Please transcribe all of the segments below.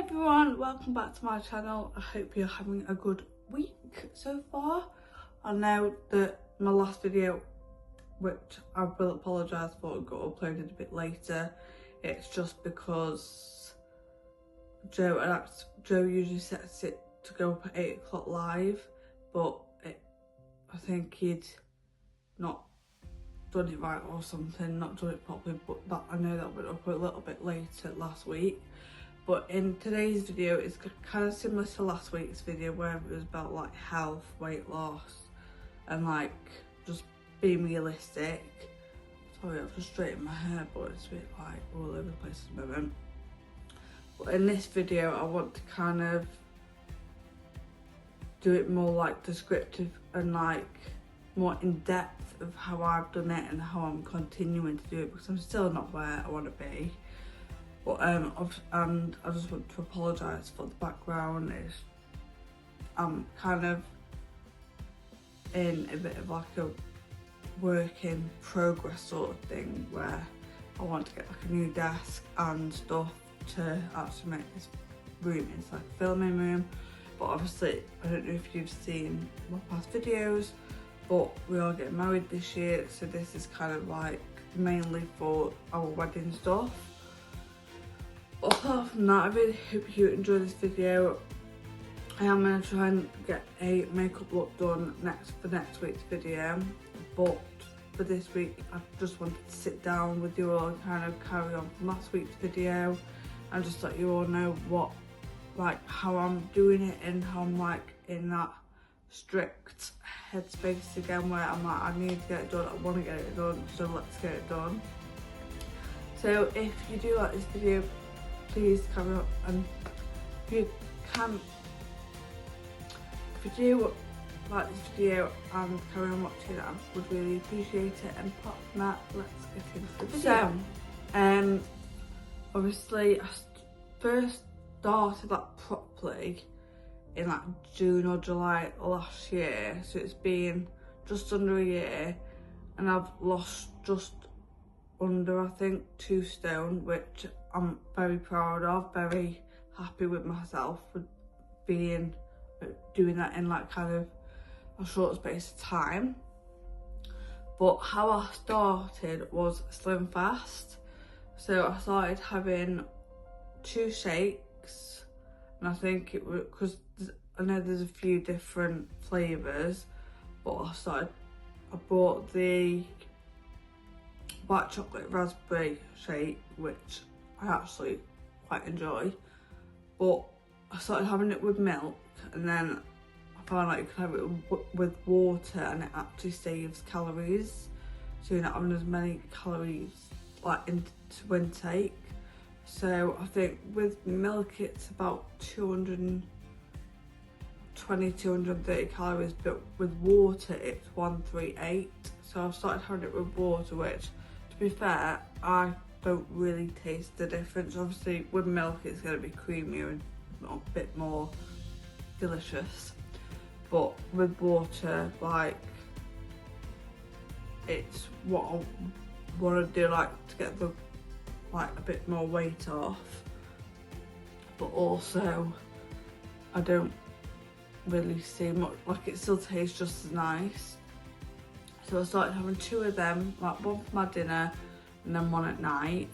everyone, welcome back to my channel. I hope you're having a good week so far. I know that my last video, which I will apologise for, got uploaded a bit later. It's just because Joe usually sets it to go up at 8 o'clock live, but I think he'd not done it right or something, not done it properly, but that, I know that went up a little bit later last week. But in today's video, it's kind of similar to last week's video where it was about like health, weight loss, and like just being realistic. Sorry, I've just straightened my hair, but it's a bit like all over the place at the moment. But in this video, I want to kind of do it more like descriptive and like more in depth of how I've done it and how I'm continuing to do it, because I'm still not where I want to be. But and I just want to apologise for the background. I'm kind of in a bit of like a work in progress sort of thing where I want to get like a new desk and stuff to actually make this room into like a filming room. But obviously, I don't know if you've seen my past videos, but we are getting married this year, so this is kind of like mainly for our wedding stuff. But apart from that, I really hope you enjoy this video. I am going to try and get a makeup look done for next week's video, but for this week I just wanted to sit down with you all and kind of carry on from last week's video and just let you all know what, like, how I'm doing it and how I'm like in that strict headspace again where I'm like, I need to get it done, I want to get it done, so let's get it done. So if you do like this video, please carry on, and if you do like this video and carry on watching it, I would really appreciate it. And apart from that, let's get into the video. So, obviously I first started that properly in like June or July last year, so it's been just under a year, and I've lost just under, I think, 2 stone, which I'm very proud of, very happy with myself for doing that in like kind of a short space of time. But how I started was SlimFast. So I started having 2 shakes, and I think it was because I know there's a few different flavours, but I bought the white chocolate raspberry shake, which I actually quite enjoy, but I started having it with milk, and then I found out you can have it with water and it actually saves calories, so you're not having as many calories like into intake. So I think with milk it's about 230 calories, but with water it's 138. So I've started having it with water, which, to be fair, I don't really taste the difference. Obviously with milk it's going to be creamier and a bit more delicious, but with water, like, it's what I want to do, like, to get the like a bit more weight off, but also I don't really see much, like, it still tastes just as nice. So I started having 2 of them, like one for my dinner and then one at night,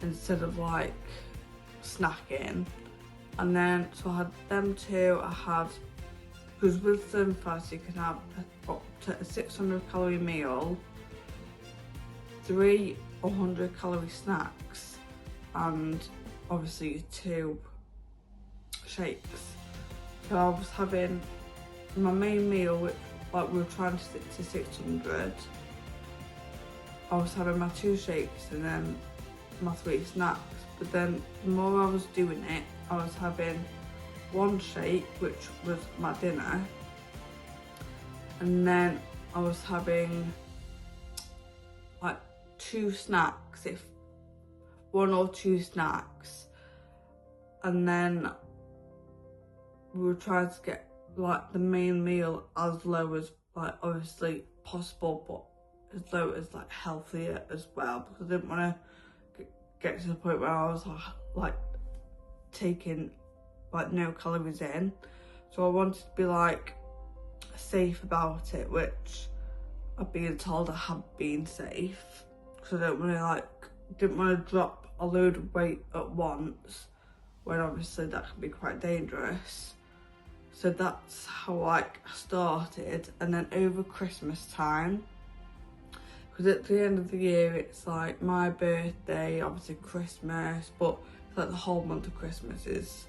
instead of like snacking. And then so I had them 2. I had, because with SlimFast you can have up to a 600 calorie meal, 3 100 calorie snacks, and obviously 2 shakes. So I was having my main meal, which, like, we were trying to stick to 600. I was having my 2 shakes and then my 3 snacks. But then the more I was doing it, I was having 1 shake, which was my dinner, and then I was having like 2 snacks, if 1 or 2 snacks, and then we were trying to get like the main meal as low as, like, obviously possible, but as low as like healthier as well, because I didn't want to get to the point where I was like taking like no calories in, so I wanted to be like safe about it, which I've been told I have been safe, because I didn't want to drop a load of weight at once, when obviously that can be quite dangerous. So that's how I started. And then over Christmas time, because at the end of the year it's like my birthday, obviously Christmas, but it's like the whole month of Christmas is.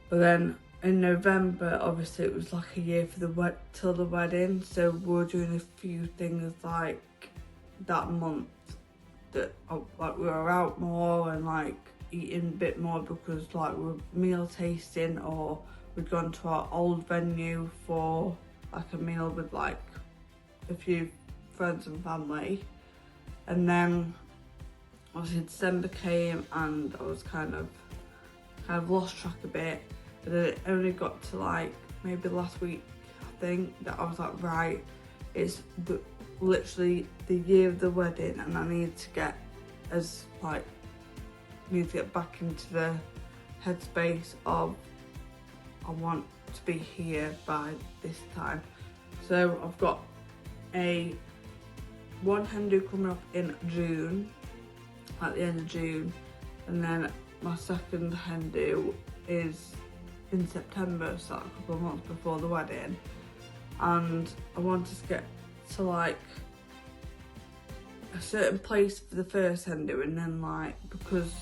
But then in November, obviously it was like a year for till the wedding, so we're doing a few things like that month that like we were out more and like eating a bit more, because like we were meal tasting, or we'd gone to our old venue for like a meal with like a few friends and family. And then obviously December came and I was kind of lost track a bit, but then it only got to like maybe last week, I think, that I was like, right, it's literally the year of the wedding and I need to get back into the headspace of I want to be here by this time. So I've got one hen do coming up in June, at the end of June, and then my second hen do is in September, so a couple of months before the wedding. And I wanted to get to like a certain place for the first hen do, and then like, because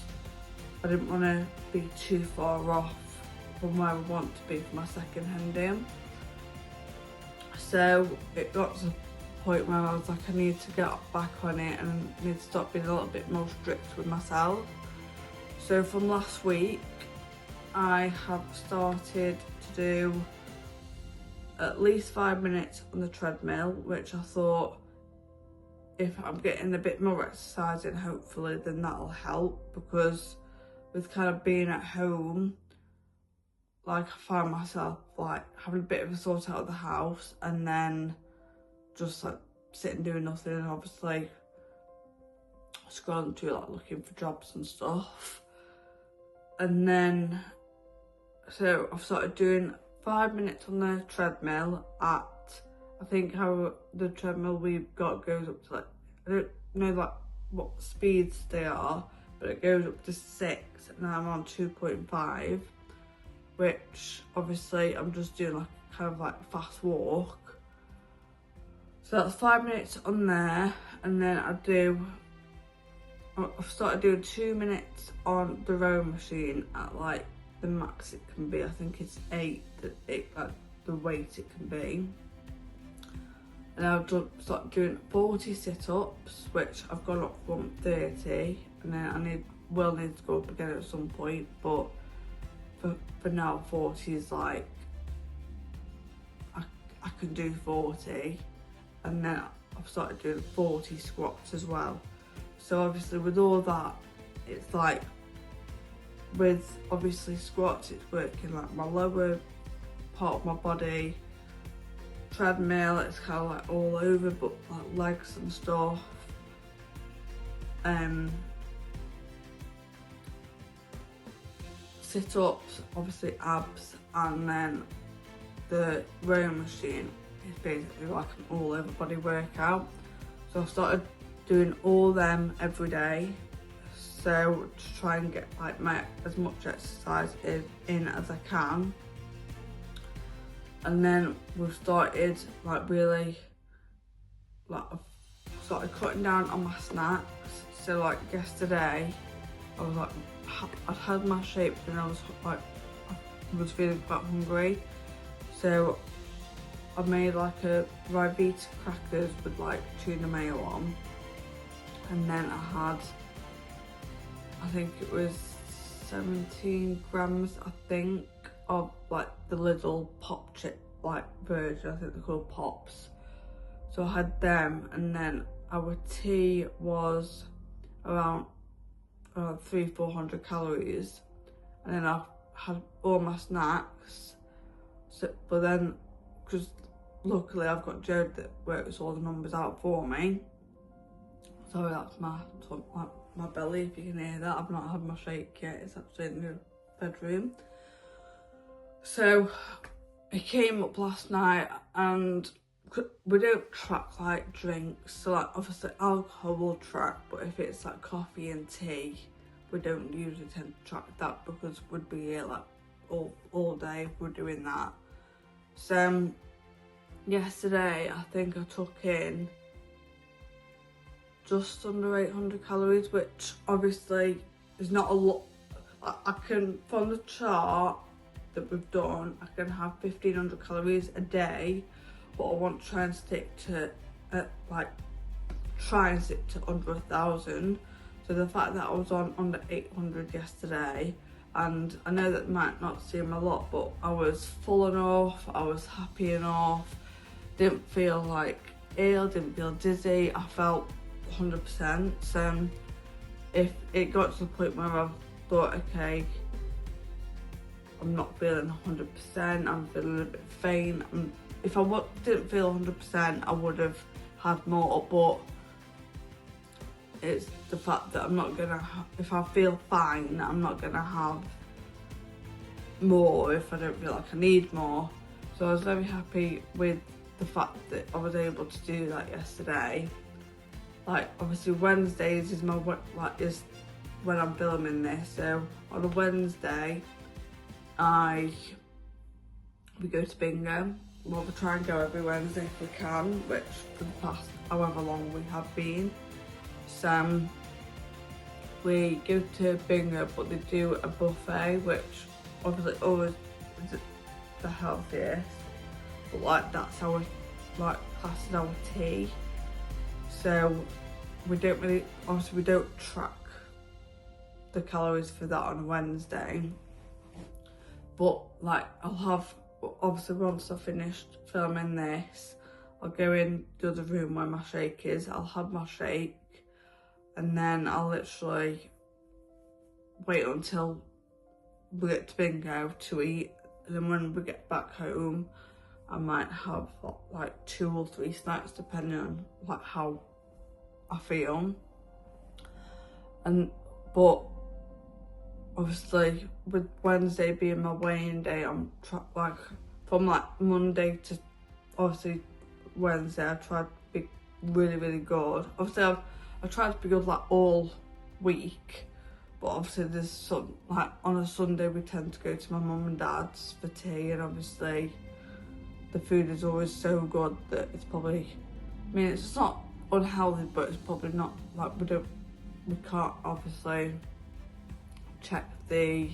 I didn't want to be too far off from where I want to be for my second hen do. So it got to the point where I was like, I need to get back on it and I need to stop being a little bit more strict with myself. So from last week, I have started to do at least 5 minutes on the treadmill, which I thought, if I'm getting a bit more exercise in, hopefully, then that'll help, because with kind of being at home, like I find myself like having a bit of a sort out of the house and then just like sitting doing nothing, and obviously scrolling through like looking for jobs and stuff. And then so I've started doing 5 minutes on the treadmill at, I think how the treadmill we've got goes up to like, I don't know like what speeds they are, but it goes up to 6 and I'm on 2.5, which obviously I'm just doing like kind of like a fast walk. So that's 5 minutes on there, and then I've started doing 2 minutes on the row machine at like the max it can be. I think it's 8 like the weight it can be. And I've started doing 40 sit-ups, which I've gone up from 30, and then I will need to go up again at some point, but for now 40 is like, I can do 40. And then I've started doing 40 squats as well. So obviously with all that, it's like, with obviously squats, it's working like my lower part of my body. Treadmill, it's kind of like all over, but like legs and stuff. Sit-ups, obviously abs, and then the row machine is basically like an all over body workout. So I've started doing all them every day, so to try and get like as much exercise in as I can. And then we've started like really, like I've started cutting down on my snacks. So like yesterday, I was like, I'd had my shapes and I was feeling quite hungry. So I made like a Rivita crackers with like tuna mayo on. And then I had, I think it was 17 grams, I think, of like the little pop chip like version. I think they're called Pops. So I had them, and then our tea was around 300-400 calories, and then I had all my snacks. So, but then, because luckily I've got Joe that works all the numbers out for me. Sorry, that's my belly, if you can hear that. I've not had my shake yet, it's absolutely bedroom. So he came up last night, and we don't track like drinks, so like obviously alcohol will track, but if it's like coffee and tea, we don't usually tend to track that because we'd be here like all day if we're doing that. So yesterday I think I took in just under 800 calories, which obviously is not a lot. I can, from the chart that we've done, I can have 1500 calories a day, but I want to try and stick to under 1,000. So the fact that I was on under 800 yesterday, and I know that might not seem a lot, but I was full enough, I was happy enough, didn't feel like ill, didn't feel dizzy, I felt 100%. So if it got to the point where I thought, okay, I'm not feeling 100%, I'm feeling a bit faint, if I didn't feel 100%, I would have had more, but it's the fact that I'm not gonna, if I feel fine, I'm not gonna have more if I don't feel like I need more. So I was very happy with the fact that I was able to do that yesterday. Like obviously Wednesdays is is when I'm filming this, so on a Wednesday we go to bingo. Well, we try and go every Wednesday if we can, which for the past however long we have been. So we go to bingo, but they do a buffet, which obviously always is the healthiest, but like that's our class is our tea. So we don't really, obviously we don't track the calories for that on a Wednesday, but like I'll have, obviously once I've finished filming this, I'll go in the other room where my shake is, I'll have my shake, and then I'll literally wait until we get to bingo to eat, and then when we get back home I might have like 2 or 3 snacks depending on like how I feel. But obviously with Wednesday being my weighing day, I'm like from like Monday to obviously Wednesday I try to be really good. Obviously I try to be good like all week, but obviously there's some, like on a Sunday we tend to go to my mum and dad's for tea, and obviously the food is always so good that it's probably, I mean it's not unhealthy, but it's probably not like we can't obviously check the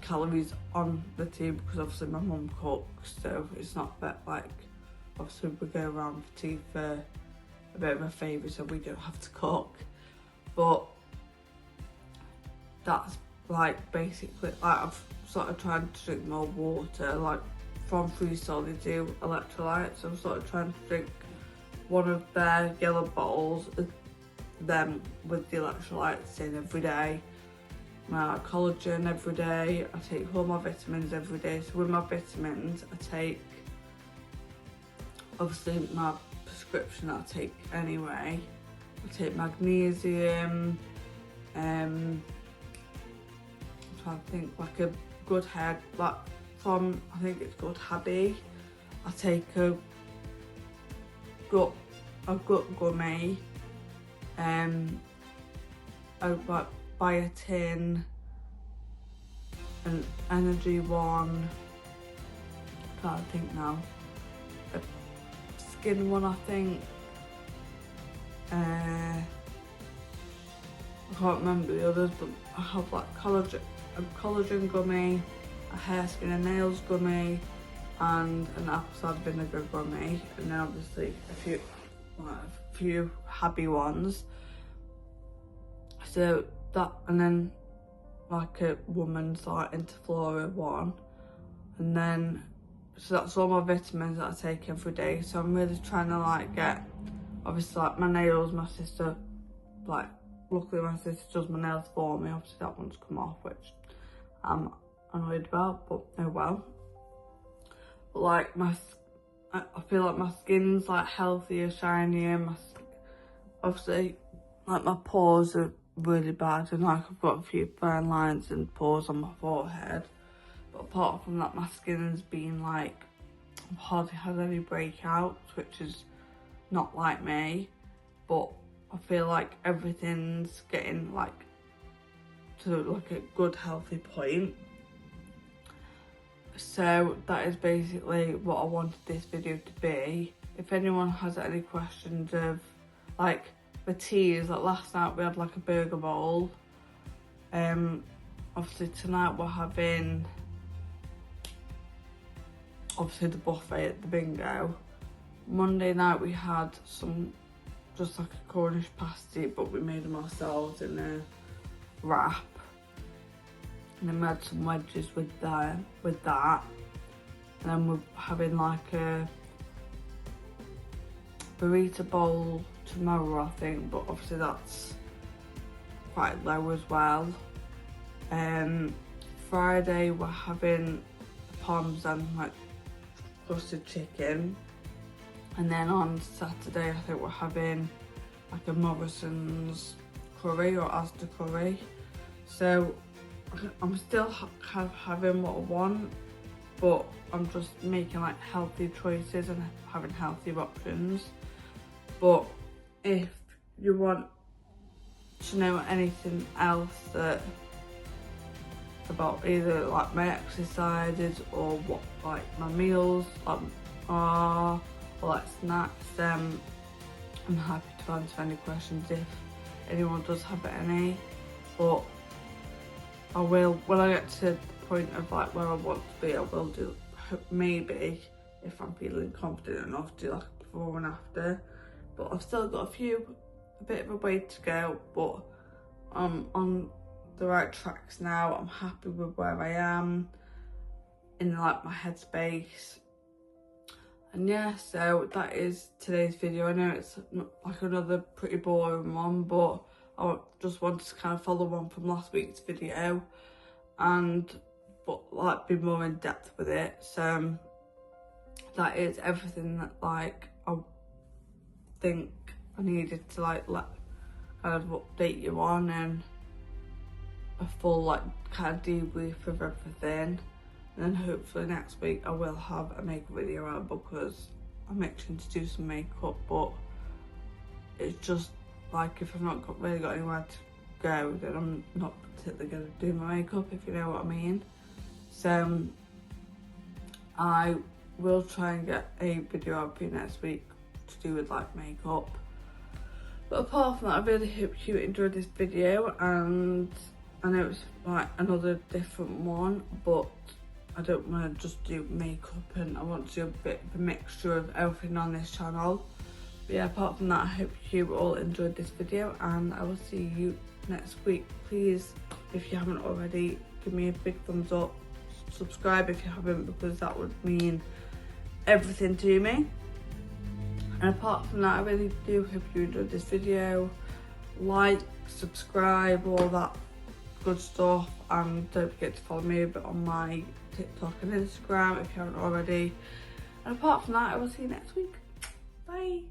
calories on the tea because obviously my mum cooks, so it's not that like obviously we go around for tea for a bit of a favour so we don't have to cook. But that's like basically like I've sort of trying to drink more water, like from Freestyle they do electrolytes, so I'm sort of trying to drink one of their yellow bottles, them with the electrolytes in every day. My collagen every day, I take all my vitamins every day. So with my vitamins I take obviously my prescription that I take anyway. I take magnesium, I'm trying to think, like a good head, like from, I think it's called Haddy. I take a gut gummy, a like biotin, an energy one, can't think now, a skin one I think, I can't remember the others, but I have like a collagen gummy, a hair, skin and nails gummy, and an apple cider vinegar gummy, and then obviously a few happy ones. So that, and then like a woman's like Interflora one, and then so that's all my vitamins that I take every day. So I'm really trying to like get, obviously like my nails, my sister, like luckily my sister does my nails for me, obviously that one's come off, which I'm annoyed about, but oh well. But like I feel like my skin's like healthier, shinier, obviously like my pores are really bad, and like I've got a few fine lines and pores on my forehead, but apart from that my skin's been like, I've hardly had any breakouts, which is not like me, but I feel like everything's getting like to like a good healthy point. So that is basically what I wanted this video to be. If anyone has any questions of like the teas, like last night we had like a burger bowl. Obviously tonight we're having obviously the buffet at the bingo. Monday night we had some just like a Cornish pasty, but we made them ourselves in a wrap. And then we had some wedges with that. And then we're having like a burrito bowl tomorrow, I think, but obviously that's quite low as well. Friday we're having parmesan like crusted chicken, and then on Saturday I think we're having like a Morrison's curry or Asda curry. So I'm still kind of having what I want, but I'm just making like healthy choices and having healthy options. But if you want to know anything else about either like my exercises or what like my meals are, or like snacks, then I'm happy to answer any questions if anyone does have any. But I will, when I get to the point of like where I want to be, I will do, maybe if I'm feeling confident enough, do like a before and after. But I've still got a bit of a way to go, but I'm on the right tracks now. I'm happy with where I am in like my headspace. And yeah, so that is today's video. I know it's like another pretty boring one, but I just wanted to kind of follow on from last week's video but like be more in depth with it. So that is everything that like I think I needed to like kind of update you on, and a full like kind of debrief of everything. And then hopefully next week I will have a makeup video out, because I'm itching to do some makeup, but it's just like if I've not really got anywhere to go, then I'm not particularly going to do my makeup, if you know what I mean. So I will try and get a video out for you next week to do with like makeup. But apart from that, I really hope you enjoyed this video, and I know it's like another different one, but I don't want to just do makeup, and I want to do a bit of a mixture of everything on this channel. But yeah, apart from that, I hope you all enjoyed this video, and I will see you next week. Please, if you haven't already, give me a big thumbs up, subscribe if you haven't, because that would mean everything to me. And apart from that, I really do hope you enjoyed this video. Like, subscribe, all that good stuff, and don't forget to follow me a bit on my TikTok and Instagram if you haven't already. And apart from that, I will see you next week. Bye.